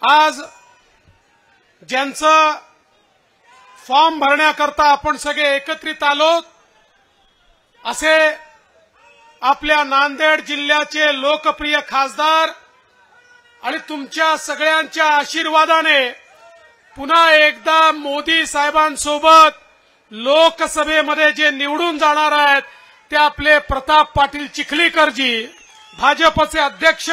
आज ज्यांचं फॉर्म भरण्याकरता आपण सगळे एकत्रित आलोत असे आपल्या नांदेड जिल्ह्याचे लोकप्रिय खासदार आणि तुमच्या सगळ्यांच्या आशीर्वादाने पुन्हा एकदा मोदी साहेबांसोबत लोकसभेमध्ये जे निवडून जाणार आहेत ते आपले प्रताप पाटील चिखलीकरजी, भाजपचे अध्यक्ष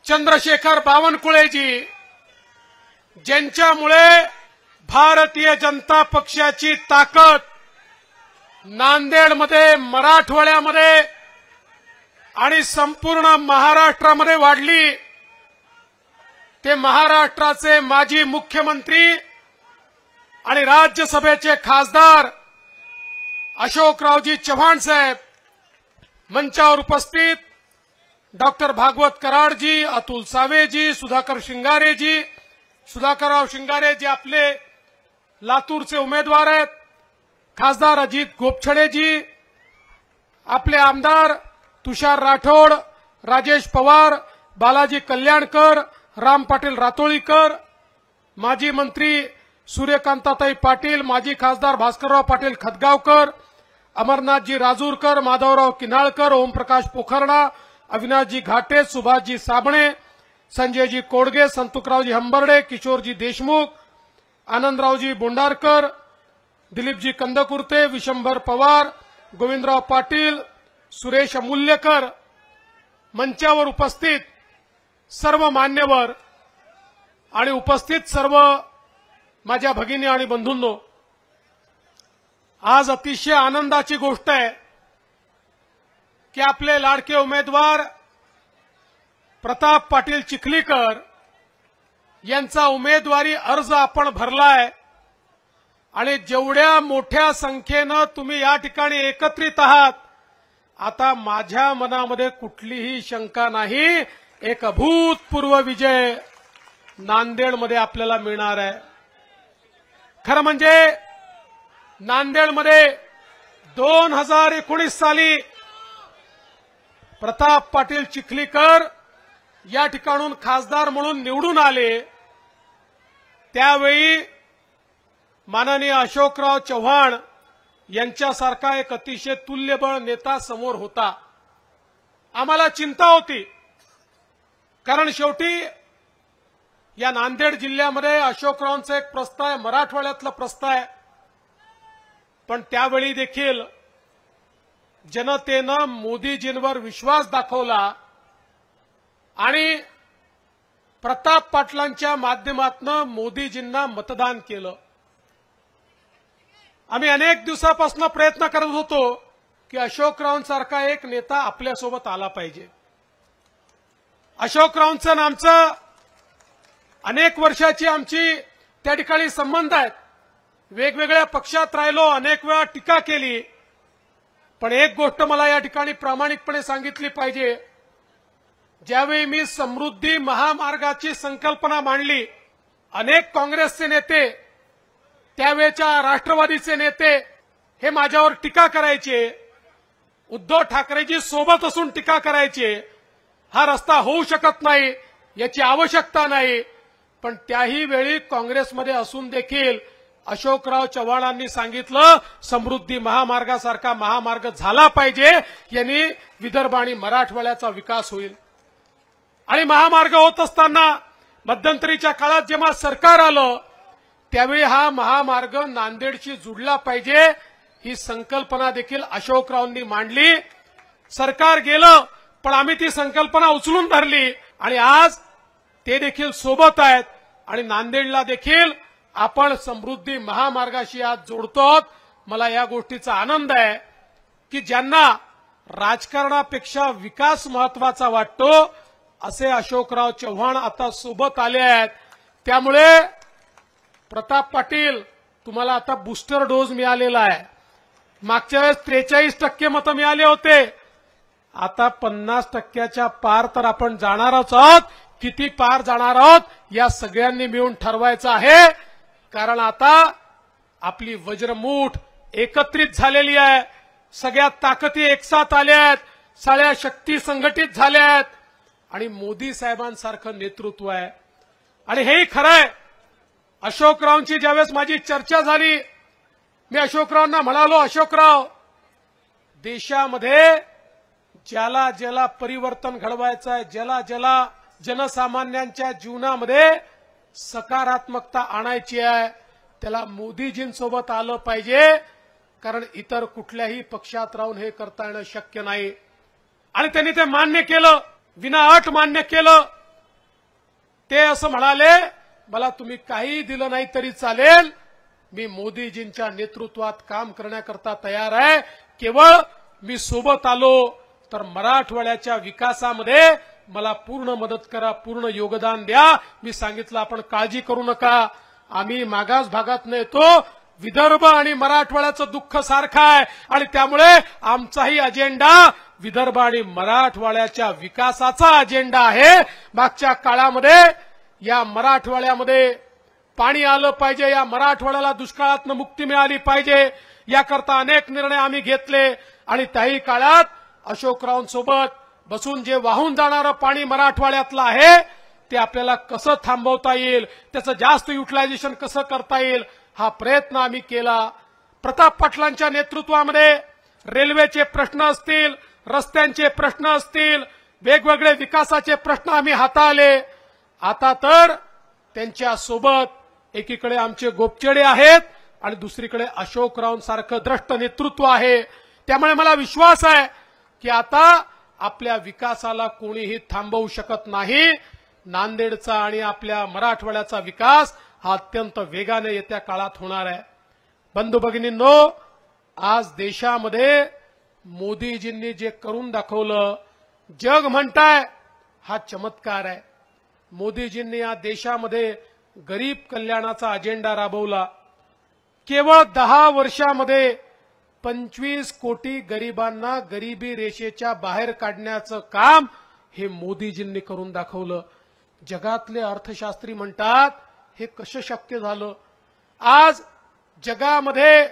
चंद्रशेखर बावनकुळेजी, ज्यांच्यामुळे भारतीय जनता पक्षाची ताकद नांदेडमध्ये, मराठवाड्यामध्ये आणि संपूर्ण महाराष्ट्रामध्ये वाढली। ते महाराष्ट्राचे माजी मुख्यमंत्री आणि राज्यसभेचे खासदार अशोकरावजी चव्हाण साहेब, मंचावर उपस्थित डॉक्टर भागवत कराडजी, अतुल सावेजी, सुधाकरराव शिंगारे जे आपले लातूरचे उमेदवार आहेत, खासदार अजित गोपछडेजी, आपले आमदार तुषार राठोड, राजेश पवार, बालाजी कल्याणकर, राम पाटील रातोळीकर, माजी मंत्री सूर्यकांताताई पाटील, माजी खासदार भास्करराव पाटील खतगावकर, अमरनाथजी राजूरकर, माधवराव किन्हाळकर, ओमप्रकाश पोखरणा, अविनाशजी घाटे, सुभाषजी साबणे, संजयजी कोडगे, संतुकरावजी हंबर्डे, किशोरजी देशमुख, आनंदरावजी बोंडारकर, दिलीपजी कंदकुर्ते, विशंभर पवार, गोविंदराव पाटील, सुरेश अमूल्यकर, मंचावर उपस्थित सर्व मान्यवर आणि उपस्थित सर्व माझ्या भगिनी आणि बंधूंनो, आज अतिशय आनंदाची गोष्ट आहे की आपले लाडके उमेदवार प्रताप पाटील चिखलीकर यांचा उमेदवारी अर्ज आपण भरलाय आणि जेवढ्या मोठ्या संख्येनं तुम्ही या ठिकाणी एकत्रित आहात, आता माझ्या मनामध्ये कुठलीही शंका नाही, एक अभूतपूर्व विजय नांदेडमध्ये आपल्याला मिळणार आहे। खरं म्हणजे नांदेडमध्ये 2019 साली प्रताप पाटील चिखलीकर या ठिकाणून खासदार म्हणून निवडून आले, त्यावेळी माननीय अशोकराव चव्हाण यांच्यासारखा एक अतिशय तुल्यबळ नेता समोर होता। आम्हाला चिंता होती, कारण शेवटी या नांदेड जिल्ह्यामध्ये अशोकरावांचा एक प्रस्ताव आहे, मराठवाड्यातला प्रस्ताव आहे, पण त्यावेळी देखील जनतेनं मोदीजींवर विश्वास दाखवला आणि प्रताप पाटलांच्या माध्यमातून मोदीजींना मतदान केलं। आम्ही अनेक दिवसापासून प्रयत्न करत होतो की अशोकरावांसारखा एक नेता आपल्यासोबत आला पाहिजे। अशोकरावांचं आणि आमचं अनेक वर्षाची आमची त्या ठिकाणी संबंध आहेत, वेगवेगळ्या पक्षात राहिलो, अनेक वेळा टीका केली, पण एक गोष्ट मला या ठिकाणी प्रामाणिकपणे सांगितली पाहिजे, ज्यावेळी मी समृद्धी महामार्गाची संकल्पना मांडली, अनेक काँग्रेसचे नेते, त्यावेळच्या राष्ट्रवादीचे नेते हे माझ्यावर टीका करायचे, उद्धव ठाकरेजी सोबत असून टीका करायचे, हा रस्ता होऊ शकत नाही, याची आवश्यकता नाही, पण त्याही वेळी काँग्रेसमध्ये असून देखील अशोकराव चव्हाणांनी सांगितलं समृद्धी महामार्गासारखा महामार्ग झाला पाहिजे, यांनी विदर्भ आणि मराठवाड्याचा विकास होईल। आणि महामार्ग होत असताना मध्यंतरीच्या काळात जेव्हा सरकार आलं त्यावेळी हा महामार्ग नांदेडशी जुडला पाहिजे, ही संकल्पना देखील अशोकरावांनी मांडली। सरकार गेलं, पण आम्ही ती संकल्पना उचलून धरली आणि आज ते देखील सोबत आहेत आणि नांदेडला देखील आपण समृद्धी महामार्गाशी आज जोडतो। मला या गोष्टीचा आनंद आहे की ज्यांना राजकारणापेक्षा विकास महत्वाचा वाटतो असे अशोकराव चव्हाण आता सोबत आले आहेत। त्यामुळे प्रताप पाटील, तुम्हाला आता बूस्टर डोस मिळालेला आहे। मागच्या वेळेस 43% मतं मिळाले होते, आता 50%च्या पार तर आपण जाणारच आहोत। किती पार जाणार आहोत या सगळ्यांनी मिळून ठरवायचं आहे, कारण आता आपली वज्रमूठ एकत्रित झालेली आहे, सगळ्या ताकदी एकसाथ आल्या आहेत, सगळ्या शक्ती संघटित झाल्या आहेत आणि मोदी साहेबांसारखं नेतृत्व आहे. आणि हेही खरं आहे. अशोकरावांची ज्यावेळेस माझी चर्चा झाली, मी अशोकरावांना म्हणालो, अशोकराव, देशामध्ये ज्याला ज्याला परिवर्तन घडवायचं आहे, ज्याला ज्याला जनसामान्यांच्या जीवनामध्ये सकारात्मकता आणायची आहे, त्याला मोदीजींसोबत आलं पाहिजे. कारण इतर कुठल्याही पक्षात राहून हे करता येणं शक्य नाही. आणि त्यांनी ते मान्य केलं, विनाअट मान्य केलं. ते असं म्हणाले, मला तुम्ही काही दिलं नाही तरी चालेल, मी मोदीजींच्या नेतृत्वात काम करण्याकरता तयार आहे. केवळ मी सोबत आलो तर मराठवाड्याच्या विकासामध्ये मला पूर्ण मदत करा, पूर्ण योगदान द्या. मी सांगितलं, आपण काळजी करू नका, आम्ही मागास भागातून येतो, विदर्भ आणि मराठवाड्याचं दुःख सारखं आहे आणि त्यामुळे आमचाही अजेंडा विदर्भ आणि मराठवाड्याच्या विकासाचा अजेंडा आहे. मागच्या काळामध्ये या मराठवाड्यामध्ये पाणी आलं पाहिजे, या मराठवाड्याला दुष्काळातनं मुक्ती मिळाली पाहिजे, याकरता अनेक निर्णय आम्ही घेतले. आणि त्याही काळात अशोकरावांसोबत बसून जे वाहून जाणारं पाणी मराठवाड्यातलं आहे ते आपल्याला कसं थांबवता येईल, त्याचं जास्त युटिलायझेशन कसं करता येईल, हा प्रयत्न आम्ही केला. प्रताप पाटलांच्या नेतृत्वामध्ये रेल्वेचे प्रश्न असतील, रस्त्यांचे प्रश्न असतील, वेगवेगळे विकासाचे प्रश्न आम्ही हाताळले. आता तर त्यांच्या सोबत एकीकडे आमचे गोपचडे आहेत आणि दुसरीकडे अशोकरावांसारखं द्रष्ट नेतृत्व आहे. त्यामुळे मला विश्वास आहे की आता आपल्या विकासाला कोणीही थांबवू शकत नाही. नांदेडचा आणि आपल्या मराठवाड्याचा विकास हा अत्यंत वेगाने येत्या काळात होणार आहे. बंधू भगिनींनो, आज देशामध्ये मोदीजींनी जे करून दाखवलं, जग म्हणताय हा चमत्कार आहे. मोदीजींनी या देशामध्ये गरीब कल्याणाचा अजेंडा राबवला. केवळ 10 वर्षामध्ये 25 कोटी गरिबांना गरिबी रेषेच्या बाहेर काढण्याचं काम हे मोदीजींनी करून दाखवलं. जगातले अर्थशास्त्री म्हणतात, हे कसं शक्य झालं? आज जगामध्ये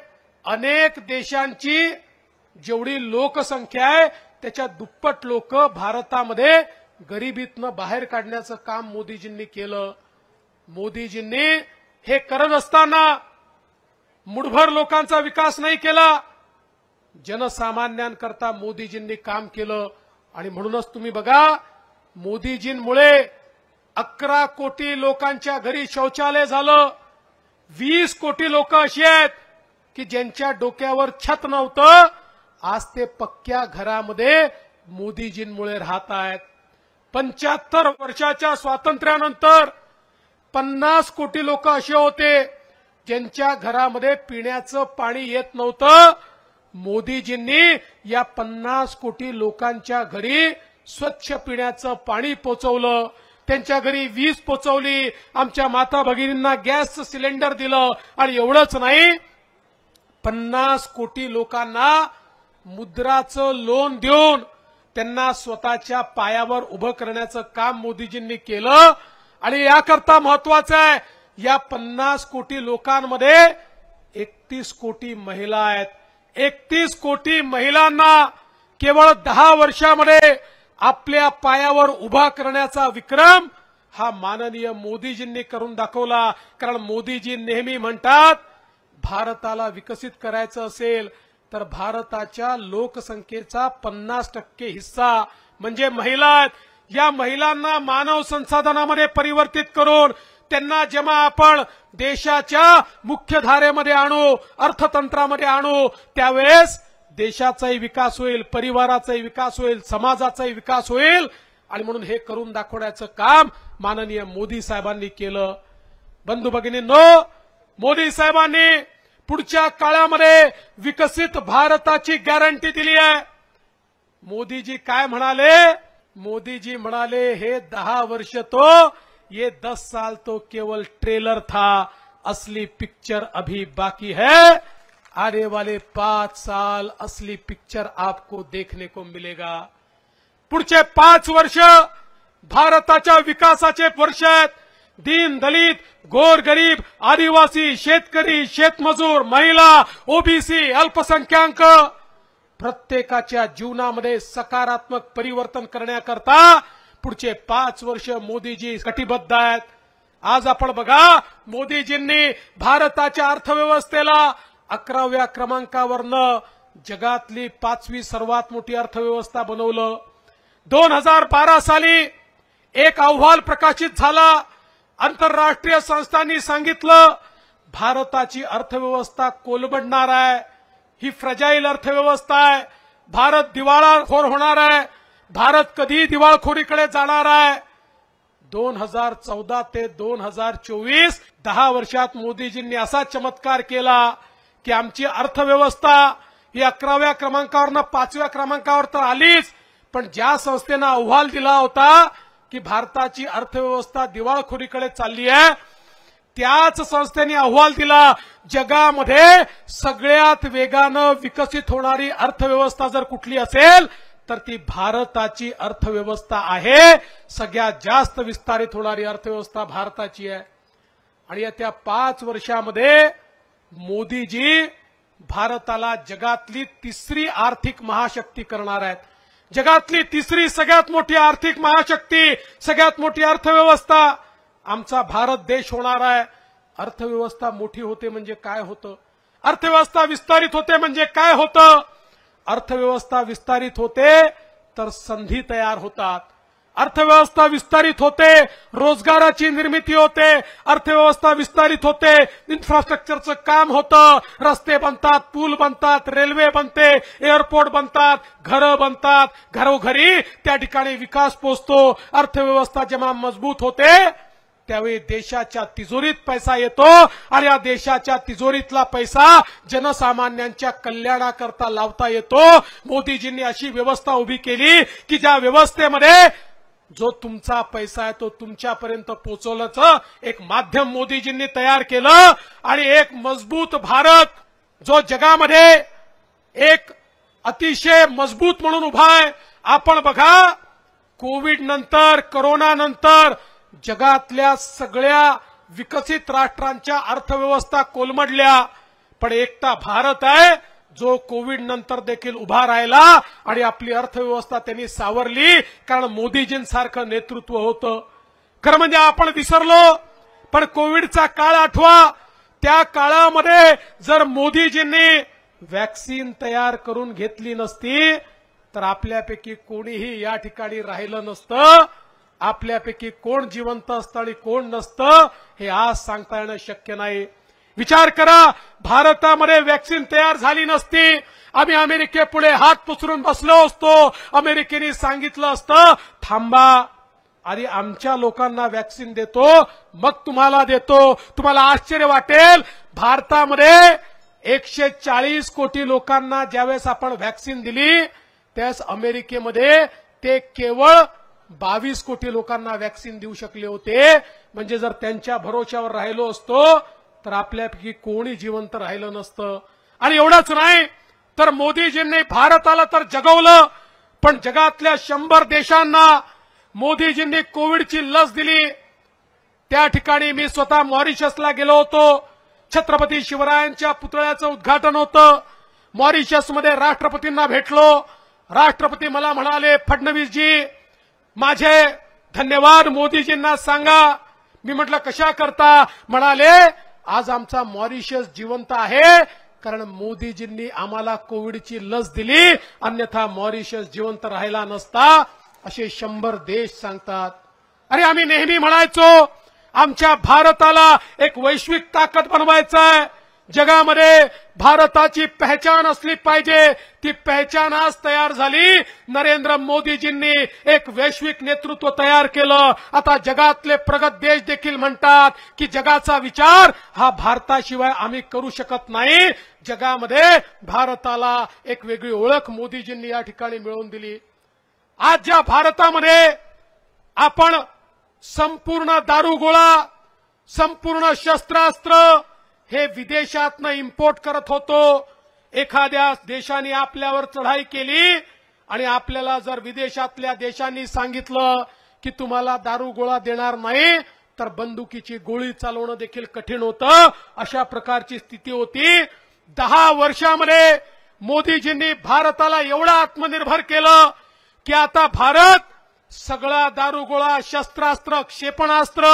अनेक देशांची जेवढी लोकसंख्या आहे त्याच्या दुप्पट लोक भारतामध्ये गरिबीतनं बाहेर काढण्याचं काम मोदीजींनी केलं. मोदीजींनी हे करत असताना मुठभर लोकांचा विकास नाही केला, जनसामान्यांकरता मोदीजींनी काम केलं. आणि म्हणूनच तुम्ही बघा, मोदीजींमुळे 11 कोटी लोकांच्या घरी शौचालय झालं. 20 कोटी लोक अशी आहेत की ज्यांच्या डोक्यावर छत नव्हतं, आज ते पक्क्या घरामध्ये मोदीजींमुळे राहत आहेत. 75 वर्षाच्या स्वातंत्र्यानंतर 50 कोटी लोक असे होते ज्यांच्या घरामध्ये पिण्याचं पाणी येत नव्हतं. मोदीजींनी या 50 कोटी लोकांच्या घरी स्वच्छ पिण्याचं पाणी पोचवलं, त्यांच्या घरी वीज पोचवली, आमच्या माता भगिनींना गॅसचं सिलेंडर दिलं. आणि एवढंच नाही, 50 कोटी लोकांना मुद्राचं लोन देऊन त्यांना स्वतःच्या पायावर उभं करण्याचं काम मोदीजींनी केलं. आणि याकरता महत्वाचं आहे, या 50 कोटी लोकांमध्ये 31 कोटी महिला आहेत. 31 कोटी महिलांना केवळ 10 वर्षामध्ये आपल्या पायावर उभा करण्याचा विक्रम हा माननीय मोदीजींनी करून दाखवला. कारण मोदीजी नेहमी म्हणतात, भारताला विकसित करायचं असेल तर भारताच्या लोकसंख्येचा 50% हिस्सा म्हणजे महिला आहेत. या महिलांना मानव संसाधनामध्ये परिवर्तित करून त्यांना जेव्हा आपण देशाच्या मुख्य धारेमध्ये आणू, अर्थतंत्रामध्ये आणू, त्यावेळेस देशाचाही विकास होईल, परिवाराचाही विकास होईल, समाजाचाही विकास होईल. आणि म्हणून हे करून दाखवण्याचं काम माननीय मोदी साहेबांनी केलं. बंधू भगिनींनो, मोदी साहेबांनी पुढच्या काळामध्ये विकसित भारताची गॅरंटी दिली आहे. मोदीजी काय म्हणाले? मोदीजी म्हणाले, हे 10 वर्ष तो, ये 10 साल तो केवल ट्रेलर था, असली पिक्चर अभी बाकी है, आने वाले 5 साल असली पिक्चर आपको देखने को मिलेगा. पुढचे 5 वर्ष भारताच्या विकासाचे वर्ष आहेत. दीन दलित, गोरगरीब, आदिवासी, शेतकरी, शेतमजूर, महिला, ओबीसी, अल्पसंख्याक प्रत्येकाच्या जीवनामध्ये सकारात्मक परिवर्तन करण्याकरता पुढचे 5 वर्ष मोदीजी कटिबद्ध आहेत। आज आपण बघा, मोदीजींनी भारताच्या अर्थव्यवस्थेला 11व्या क्रमांकावरनं जगातली 5वी सर्वात मोठी अर्थव्यवस्था बनवलं। 2012 साली एक अहवाल प्रकाशित झाला। आंतरराष्ट्रीय संस्थांनी सांगितलं भारताची अर्थव्यवस्था कोलमडणार आहे, ही फ्रजाईल अर्थव्यवस्था आहे, भारत दिवाळखोर होणार आहे, भारत कधी दिवाळखोरीकडे जाणार आहे। 2014 ते 2024 10 वर्षात मोदीजींनी असा चमत्कार केला की आमची अर्थव्यवस्था ही 11व्या क्रमांकावरनं 5व्या क्रमांकावर तर आलीच, पण ज्या संस्थेनं अहवाल दिला होता की भारताची अर्थव्यवस्था दिवाळखोरीकडे चालली आहे, त्याच संस्थेने अहवाल दिला जगामध्ये सगळ्यात वेगानं विकसित होणारी अर्थव्यवस्था जर कुठली असेल तर ती भारताची अर्थव्यवस्था आहे। सगळ्यात जास्त विस्तारित होणारी अर्थव्यवस्था भारताची आहे। आणि येत्या 5 वर्षामध्ये मोदीजी भारताला जगातली 3री आर्थिक महाशक्ती करणार आहेत। जगातली 3री सगळ्यात मोठी आर्थिक महाशक्ती, सगळ्यात मोठी अर्थव्यवस्था आमचा भारत देश होणार आहे। अर्थव्यवस्था मोठी होते म्हणजे काय होतं? अर्थव्यवस्था विस्तारित होते म्हणजे काय होतं? अर्थव्यवस्था विस्तारित होते तर संधी तयार होतात, अर्थव्यवस्था विस्तारित होते रोजगाराची निर्मिती होते, अर्थव्यवस्था विस्तारित होते इन्फ्रास्ट्रक्चरचं काम होतं, रस्ते बनतात, पूल बनतात, रेल्वे बनते, एअरपोर्ट बनतात, घरं बनतात, घरोघरी त्या ठिकाणी विकास पोहोचतो। अर्थव्यवस्था जेव्हा मजबूत होते त्यावेळी देशाच्या तिजोरीत पैसा येतो आणि या देशाच्या तिजोरीतला पैसा जनसामान्यांच्या कल्याणाकरता लावता येतो। मोदीजींनी अशी व्यवस्था उभी केली की ज्या व्यवस्थेमध्ये जो तुमचा पैसा आहे तो तुमच्यापर्यंत पोहोचवण्याचं एक माध्यम मोदीजींनी तयार केलं आणि एक मजबूत भारत जो जगामध्ये एक अतिशय मजबूत म्हणून उभा आहे। आपण बघा, कोविड नंतर, कोरोना नंतर जगातल्या सगळ्या विकसित राष्ट्रांच्या अर्थव्यवस्था कोलमडल्या, पण एकटा भारत आहे जो कोविड नंतर देखील उभा राहिला आणि आपली अर्थव्यवस्था त्यांनी सावरली, कारण मोदीजींसारखं नेतृत्व होतं। खरं म्हणजे आपण विसरलो, पण कोविडचा काळ आठवा, त्या काळामध्ये जर मोदीजींनी वॅक्सिन तयार करून घेतली नसती तर आपल्यापैकी कोणीही या ठिकाणी राहिलं नसतं, आपल्यापैकी कोण जिवंत असतं आणि कोण नसतं हे आज सांगता येणं शक्य नाही। विचार करा, भारतामध्ये वॅक्सिन तयार झाली नसती, आम्ही अमेरिकेपुढे हात पसरून बसलो असतो, अमेरिकेने सांगितलं असतं थांबा, आधी आमच्या लोकांना वॅक्सिन देतो मग तुम्हाला देतो। तुम्हाला आश्चर्य वाटेल, भारतामध्ये 140 कोटी लोकांना ज्यावेळेस आपण वॅक्सिन दिली त्यावेळेस अमेरिकेमध्ये ते केवळ 22 कोटी लोकांना वॅक्सिन देऊ शकले होते। म्हणजे जर त्यांच्या भरोश्यावर राहिलो असतो तर आपल्यापैकी कोणी जिवंत राहिलं नसतं। आणि एवढंच नाही तर मोदीजींनी भारताला तर जगवलं, पण जगातल्या 100 देशांना मोदीजींनी कोविडची लस दिली। त्या ठिकाणी मी स्वतः मॉरिशसला गेलो होतो, छत्रपती शिवरायांच्या पुतळ्याचं उद्घाटन होतं, मॉरिशसमध्ये राष्ट्रपतींना भेटलो। राष्ट्रपती मला म्हणाले, फडणवीसजी माझे धन्यवाद मोदीजींना सांगा। मी म्हटलं कशा करता? म्हणाले आज आमचा मॉरिशस जिवंत आहे कारण मोदीजींनी आम्हाला कोविडची लस दिली, अन्यथा मॉरिशस जिवंत राहिला नसता, असे 100 देश सांगतात। अरे आम्ही नेहमी म्हणायचो आमच्या भारताला एक वैश्विक ताकद बनवायचं आहे, जगामध्ये भारताची पहचान असली पाहिजे, ती पहचान आज तयार झाली। नरेंद्र मोदीजींनी एक वैश्विक नेतृत्व तयार केलं। आता जगातले प्रगत देश देखील म्हणतात की जगाचा विचार हा भारताशिवाय आम्ही करू शकत नाही। जगामध्ये भारताला एक वेगळी ओळख मोदीजींनी या ठिकाणी मिळवून दिली। आज ज्या भारतामध्ये आपण संपूर्ण दारुगोळा, संपूर्ण शस्त्रास्त्र हे विदेशातनं इम्पोर्ट करत होतो, एखाद्या देशाने आपल्यावर चढाई केली आणि आपल्याला जर विदेशातल्या देशांनी सांगितलं की तुम्हाला दारुगोळा देणार नाही तर बंदुकीची गोळी चालवणं देखील कठीण होतं, अशा प्रकारची स्थिती होती। 10 वर्षामध्ये मोदीजींनी भारताला एवढं आत्मनिर्भर केलं की आता भारत सगळा दारुगोळा, शस्त्रास्त्र, क्षेपणास्त्र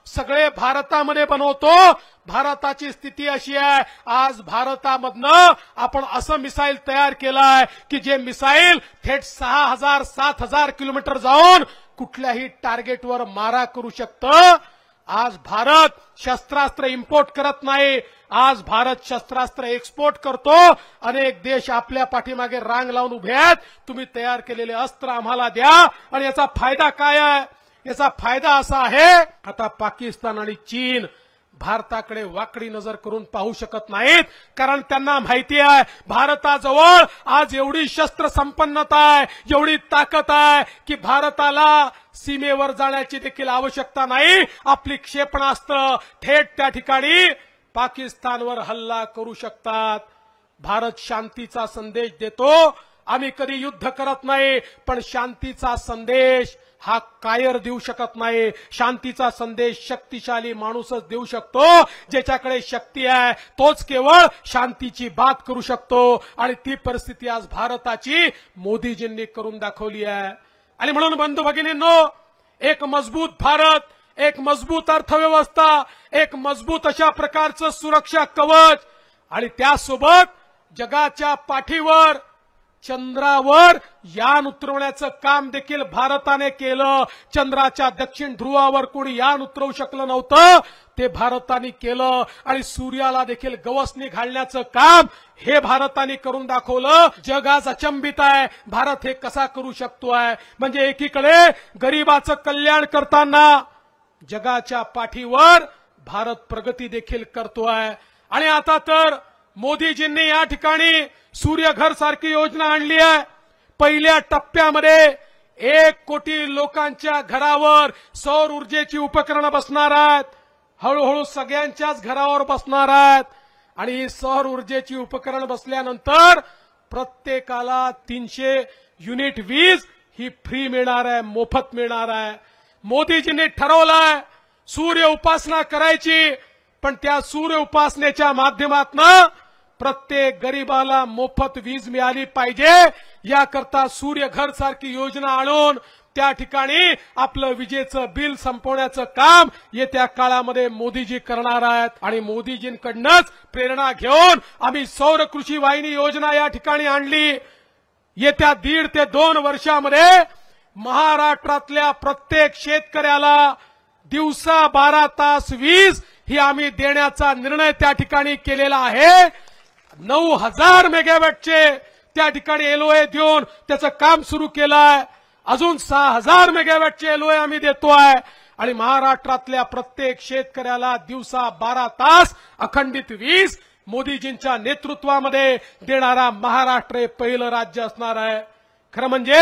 सगळे भारतामध्ये बनवतो. भारताची स्थिती अशी आहे, आज भारतामधनं आपण असं मिसाईल तयार केलाय की जे मिसाईल थेट 6000 7000 किलोमीटर जाऊन कुठल्याही टार्गेटवर मारा करू शकतं. आज भारत शस्त्रास्त्र इम्पोर्ट करत नाही, आज भारत शस्त्रास्त्र एक्सपोर्ट करतो. अनेक देश आपल्या पाठीमागे रांग लावून उभे आहेत, तुम्ही तयार केलेले अस्त्र आम्हाला द्या. आणि याचा फायदा काय आहे? याचा फायदा असा आहे, आता पाकिस्तान आणि चीन भारताकडे वाकडी नजर करून पाहू शकत नाहीत, कारण त्यांना माहिती आहे भारताजवळ आज एवढी शस्त्र संपन्नता आहे, एवढी ताकद आहे की भारताला सीमेवर जाण्याची देखील आवश्यकता नाही. आपली क्षेपणास्त्र थेट त्या ठिकाणी पाकिस्तानवर हल्ला करू शकतात. भारत शांतीचा संदेश देतो. आम्ही कधी युद्ध करत नाही, पण शांतीचा संदेश हा कायर देऊ शकत नाही. शांतीचा संदेश शक्तिशाली माणूसच देऊ शकतो. ज्याच्याकडे शक्ती आहे तोच केवळ शांतीची बात करू शकतो. आणि ती परिस्थिती आज भारताची मोदीजींनी करून दाखवली आहे. आणि म्हणून बंधू भगिनींनो, एक मजबूत भारत, एक मजबूत अर्थव्यवस्था, एक मजबूत अशा प्रकारचं सुरक्षा कवच आणि त्यासोबत जगाच्या पाठीवर चंद्रावर यान उतरवण्याचं काम देखील भारताने केलं. चंद्राच्या दक्षिण ध्रुवावर कोणी यान उतरवू शकलं नव्हतं, ते भारताने केलं. आणि सूर्याला देखील गवसणी घालण्याचं काम हे भारताने करून दाखवलं. जग आज अचंबित आहे, भारत हे कसा करू शकतो आहे. म्हणजे एकीकडे गरिबाचं कल्याण करताना जगाच्या पाठीवर भारत प्रगती देखील करतोय. आणि आता तर मोदीजींनी या ठिकाणी सूर्यघर सारखी योजना आणली आहे. पहिल्या टप्प्यामध्ये 1 कोटी लोकांच्या घरावर सौर ऊर्जेची उपकरणं बसणार आहेत. हळूहळू सगळ्यांच्याच घरावर बसणार आहेत. आणि ही सौर ऊर्जेची उपकरणं बसल्यानंतर प्रत्येकाला 300 युनिट वीज ही फ्री मिळणार आहे, मोफत मिळणार आहे. मोदीजींनी ठरवलंय सूर्य उपासना करायची, पण त्या सूर्य उपासनेच्या माध्यमातून प्रत्येक गरीबाला मोफत वीज मिळाली पाहिजे. याकरता सूर्यघर सारखी योजना आणून त्या ठिकाणी आपलं विजेचं बिल संपवण्याचं काम येत्या काळामध्ये मोदीजी करणार आहेत. आणि मोदीजींकडूनच प्रेरणा घेऊन आम्ही सौर कृषी वाहिनी योजना या ठिकाणी आणली. येत्या 1.5 ते 2 वर्षामध्ये महाराष्ट्रातल्या प्रत्येक शेतकऱ्याला दिवसा 12 तास वीज ही आम्ही देण्याचा निर्णय त्या ठिकाणी केलेला आहे. 9000 मेगावॅटचे त्या ठिकाणी एलओए देऊन त्याचं काम सुरू केलं आहे. अजून 6000 मेगावॅटचे एलओए आम्ही देतोय. आणि महाराष्ट्रातल्या प्रत्येक शेतकऱ्याला दिवसा 12 तास अखंडित वीज मोदीजींच्या नेतृत्वामध्ये देणारा महाराष्ट्र हे पहिलं राज्य असणार आहे. खरं म्हणजे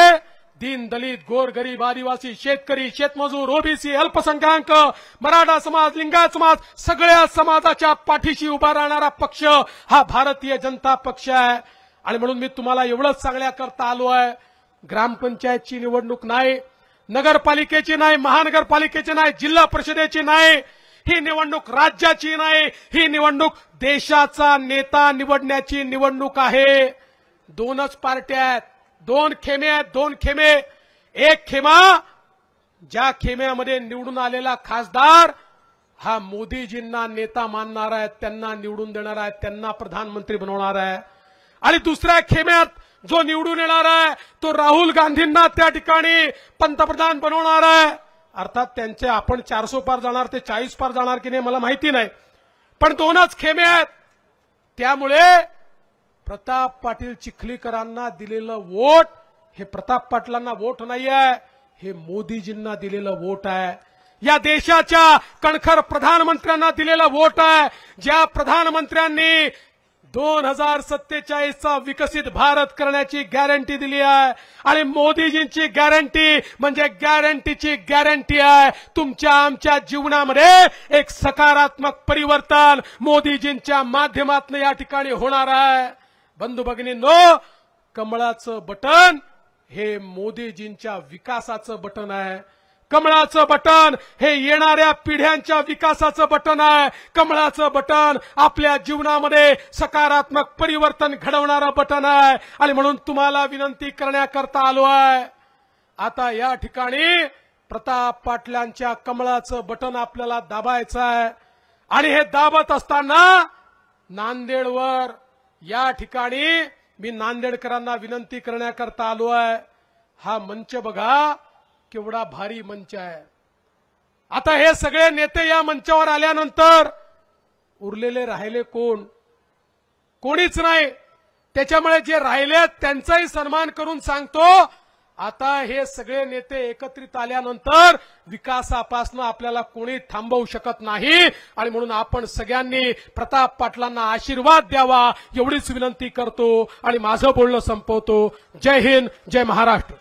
दीन दलित गोरगरीब आदिवासी शेतकरी शेतमजूर ओबीसी अल्पसंख्याक मराठा समाज लिंगायत समाज सगळ्या समाजाच्या पाठीशी उभा राहणारा पक्ष हा भारतीय जनता पक्ष आहे. आणि म्हणून मी तुम्हाला एवढंच सांगण्याकरता आलो आहे, ग्रामपंचायतची निवडणूक नाही, नगरपालिकेची नाही, महानगरपालिकेची नाही, जिल्हा परिषदेची नाही, ही निवडणूक राज्याची नाही, ही निवडणूक देशाचा नेता निवडण्याची निवडणूक आहे. 2च पार्ट्या आहेत, 2 खेमे आहेत, 2 खेमे. एक खेमा ज्या खेम्यामध्ये निवडून आलेला खासदार हा मोदीजींना नेता मानणार आहे, त्यांना निवडून देणार आहे, त्यांना प्रधानमंत्री बनवणार आहे. आणि दुसऱ्या खेम्यात जो निवडून येणार आहे तो राहुल गांधींना त्या ठिकाणी पंतप्रधान बनवणार आहे. अर्थात त्यांचे आपण 400 पार जाणार, ते 40 पार जाणार की नाही मला माहिती नाही, पण 2च खेमे आहेत. त्यामुळे प्रताप पाटील चिखलीकरांना दिलेलं वोट हे प्रताप पाटलांना वोट नाही आहे, हे मोदीजींना दिलेलं वोट आहे. या देशाच्या कणखर प्रधानमंत्र्यांना दिलेलं वोट आहे, ज्या प्रधानमंत्र्यांनी 2047चा विकसित भारत करण्याची गॅरंटी दिली आहे. आणि मोदीजींची गॅरंटी म्हणजे गॅरंटीची गॅरंटी आहे. तुमच्या आमच्या जीवनामध्ये एक सकारात्मक परिवर्तन मोदीजींच्या माध्यमातून या ठिकाणी होणार आहे. बंधू भगिनींनो, कमळाचं बटन हे मोदीजींच्या विकासाचं बटन आहे. कमळाचं बटन हे येणाऱ्या पिढ्यांच्या विकासाचं बटन आहे. कमळाचं बटन आपल्या जीवनामध्ये सकारात्मक परिवर्तन घडवणारं बटन आहे. आणि म्हणून तुम्हाला विनंती करण्याकरता आलो आहे, आता या ठिकाणी प्रताप पाटलांच्या कमळाचं बटन आपल्याला दाबायचं आहे आणि हे दाबत असताना नांदेडवर या ठिकाणी मी नांदेडकरांना विनंती करण्याकरता आलो आहे। हा मंच बघा केवढा भारी मंच आहे। आता हे सगळे नेते या मंचावर आल्यानंतर उरलेले राहिले कोण? कोणीच नाही। त्याच्यामुळे जे राहिले त्यांचाही सन्मान करून सांगतो, आता हे सगळे नेते एकत्रित आल्यानंतर विकासापासून आपल्याला कोणी थांबवू शकत नाही आणि म्हणून आपण सगळ्यांनी प्रताप पाटलांना आशीर्वाद द्यावा एवढीच विनंती करतो आणि माझं बोलणं संपवतो। जय हिंद, जय महाराष्ट्र।